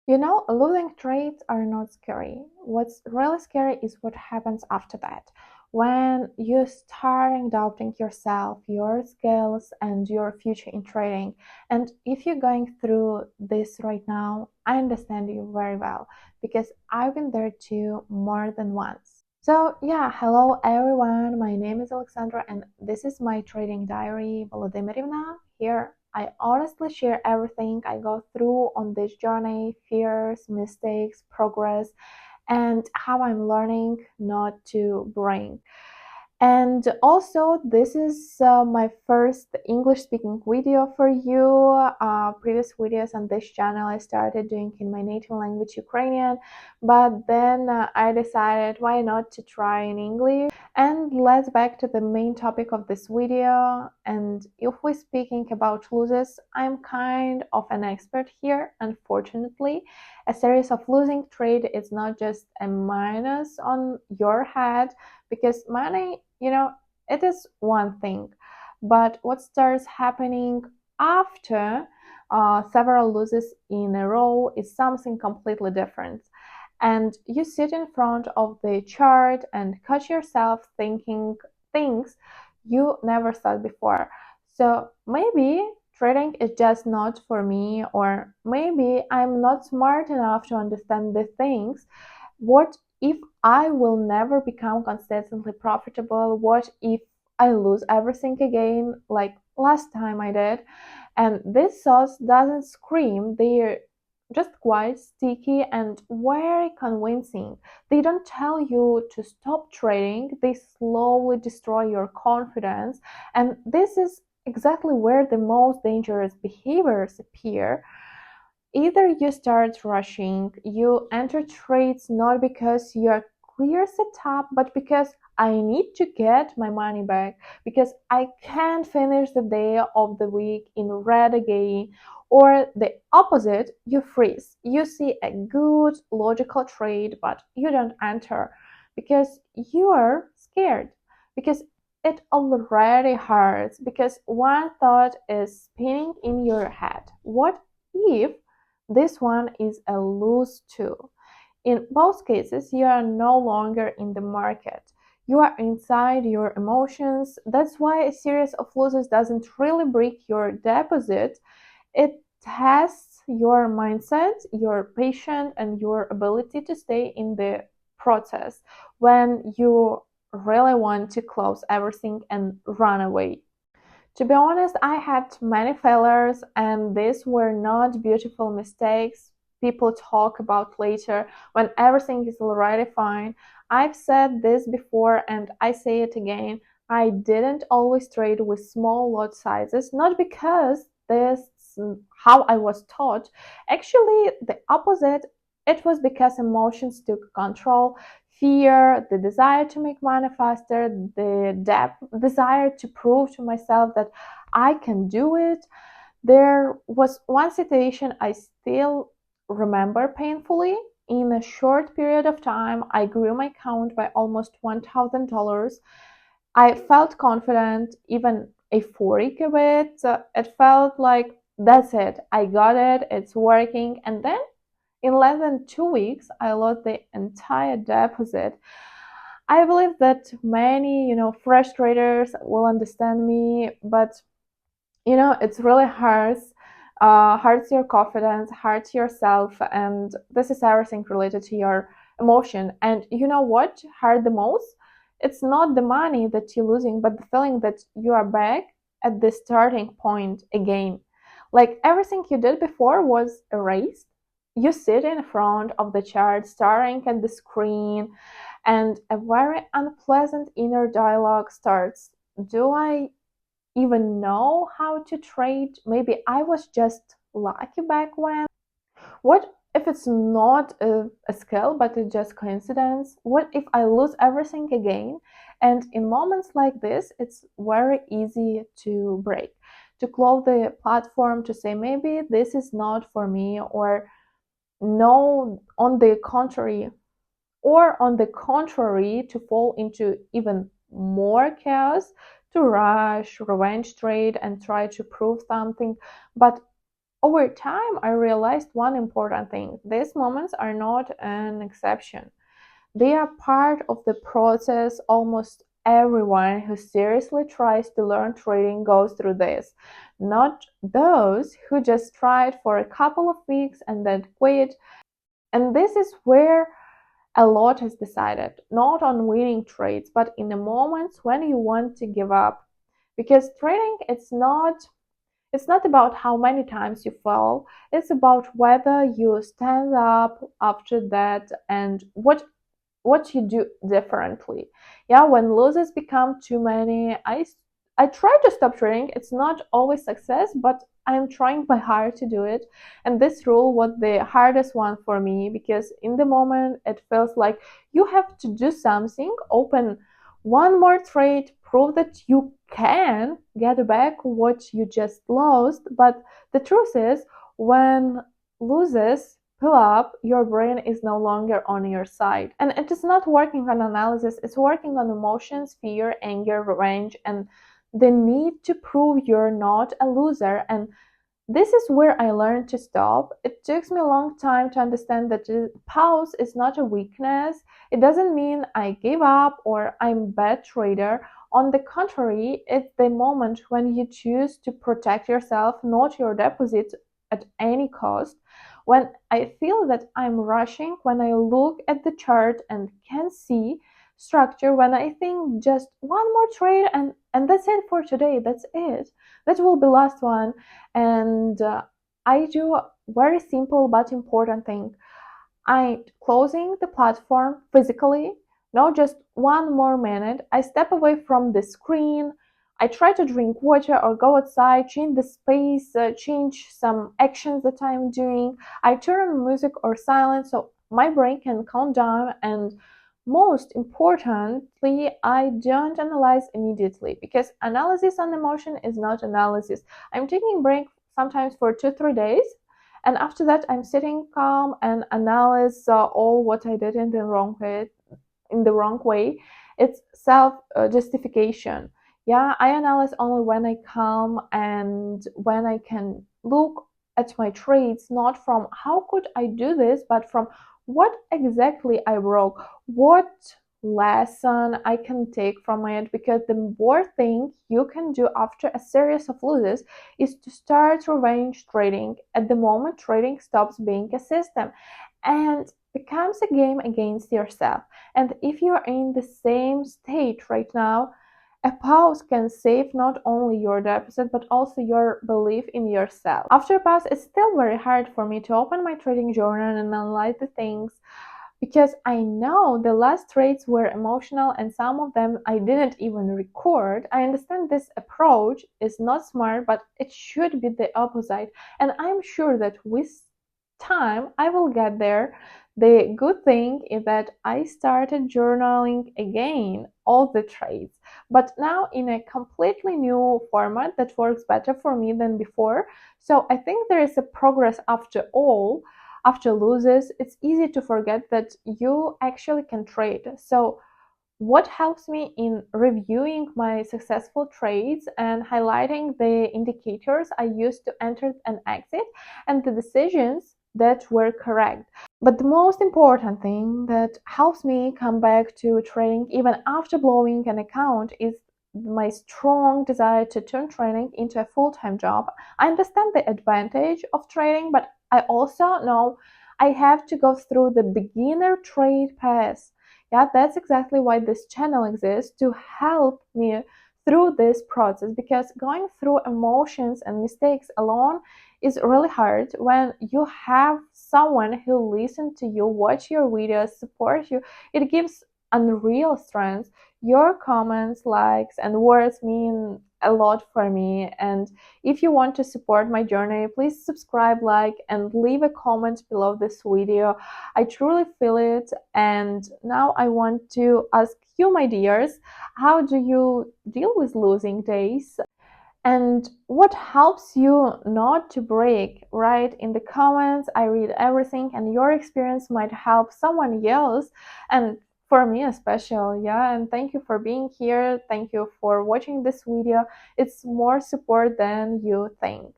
Losing trades are not scary. What's really scary is what happens after that. When you start doubting yourself, your skills, and your future in trading. And if you're going through this right now, I understand you very well because I've been there too more than once. So, yeah, hello everyone. My name is Alexandra, and this is my trading diary, Volodymyrivna. Here, I honestly share everything I go through on this journey fears, mistakes, progress, and how I'm learning not to bring. And also, this is my first English speaking video for you. Previous videos on this channel I started doing in my native language, Ukrainian, but then I decided why not to try in English. And let's back to the main topic of this video. And if we're speaking about losses, I'm kind of an expert here, unfortunately. A series of losing trade is not just a minus on your head because money, it is one thing, but what starts happening after several losses in a row is something completely different. And you sit in front of the chart and catch yourself thinking things you never thought before. So maybe trading is just not for me, or maybe I'm not smart enough to understand the things. What if I will never become consistently profitable? What if I lose everything again, like last time I did? And this sauce doesn't scream, they're just quite sticky and very convincing. They don't tell you to stop trading, they slowly destroy your confidence. And this is exactly where the most dangerous behaviors appear. Either you start rushing, you enter trades not because you're clear set up, but because I need to get my money back, because I can't finish the day of the week in red again. Or the opposite, you freeze. You see a good logical trade, but you don't enter because you are scared, because it already hurts, because one thought is spinning in your head. What if this one is a lose too? In both cases, you are no longer in the market. You are inside your emotions. That's why a series of losses doesn't really break your deposit. It tests your mindset, your patience, and your ability to stay in the process when you really want to close everything and run away. To be honest, I had many failures, and these were not beautiful mistakes people talk about later when everything is already fine. I've said this before and I say it again. I didn't always trade with small lot sizes, not because this how I was taught. Actually, the opposite. It was because emotions took control. Fear, the desire to make money faster, the desire to prove to myself that I can do it. There was one situation I still remember painfully. In a short period of time, I grew my account by almost $1,000. I felt confident, even euphoric a bit. It felt like that's it, I got it, it's working. And then in less than 2 weeks, I lost the entire deposit. I believe that many, fresh traders will understand me, but it's really hurts your confidence, hurts yourself, and this is everything related to your emotion. And you know what hurt the most? It's not the money that you're losing, but the feeling that you are back at the starting point again. Like everything you did before was erased. You sit in front of the chart, staring at the screen, and a very unpleasant inner dialogue starts. Do I even know how to trade? Maybe I was just lucky back when. What if it's not a skill, but it's just coincidence? What if I lose everything again? And in moments like this, it's very easy to break, to close the platform, to say maybe this is not for me, or no, on the contrary, to fall into even more chaos, to rush, revenge trade, and try to prove something. But Over time, I realized one important thing: these moments are not an exception. They are part of the process. Almost everyone who seriously tries to learn trading goes through this, not those who just tried for a couple of weeks and then quit. And this is where a lot is decided, not on winning trades, but in the moments when you want to give up. Because trading, it's not about how many times you fall, it's about whether you stand up after that and what you do differently. Yeah, when losses become too many, I try to stop trading. It's not always success, but I'm trying my hard to do it. And this rule was the hardest one for me because in the moment it feels like you have to do something, open one more trade, prove that you can get back what you just lost. But the truth is, when losses pull up, your brain is no longer on your side. And it is not working on analysis, it's working on emotions, fear, anger, revenge, and the need to prove you're not a loser. And this is where I learned to stop. It took me a long time to understand that the pause is not a weakness. It doesn't mean I gave up or I'm a bad trader. On the contrary, it's the moment when you choose to protect yourself, not your deposit at any cost. When I feel that I'm rushing, when I look at the chart and can see structure, when I think just one more trade and that's it for today, that's it. That will be last one. And I do a very simple but important thing. I closing the platform physically, not just one more minute. I step away from the screen. I try to drink water or go outside, change the space, change some actions that I'm doing. I turn on music or silence so my brain can calm down. And most importantly, I don't analyze immediately because analysis on emotion is not analysis. I'm taking a break sometimes for 2-3 days, and after that I'm sitting calm and analyze all what I did in the wrong way. It's self justification. Yeah, I analyze only when I calm and when I can look at my traits, not from how could I do this, but from what exactly I broke, what lesson I can take from it. Because the worst thing you can do after a series of losses is to start revenge trading. At the moment, trading stops being a system and becomes a game against yourself. And if you are in the same state right now, a pause can save not only your deposit but also your belief in yourself. After a pause, it's still very hard for me to open my trading journal and analyze the things because I know the last trades were emotional and some of them I didn't even record. I understand this approach is not smart, but it should be the opposite. And I'm sure that with time I will get there. The good thing is that I started journaling again all the trades, but now in a completely new format that works better for me than before. So I think there is a progress after all. After losses, it's easy to forget that you actually can trade. So what helps me in reviewing my successful trades and highlighting the indicators I used to enter and exit and the decisions that were correct. But the most important thing that helps me come back to trading even after blowing an account is my strong desire to turn trading into a full-time job. I understand the advantage of trading, but I also know I have to go through the beginner trade path. Yeah, that's exactly why this channel exists, to help me through this process, because going through emotions and mistakes alone is really hard. When you have someone who listens to you, watch your videos, support you, it gives unreal strength. Your comments, likes, and words mean a lot for me. And if you want to support my journey, please subscribe, like, and leave a comment below this video. I truly feel it. And now I want to ask you, my dears, how do you deal with losing days? And what helps you not to break? Write in the comments. I read everything, and your experience might help someone else, and for me especially. Yeah, and thank you for being here. Thank you for watching this video. It's more support than you think.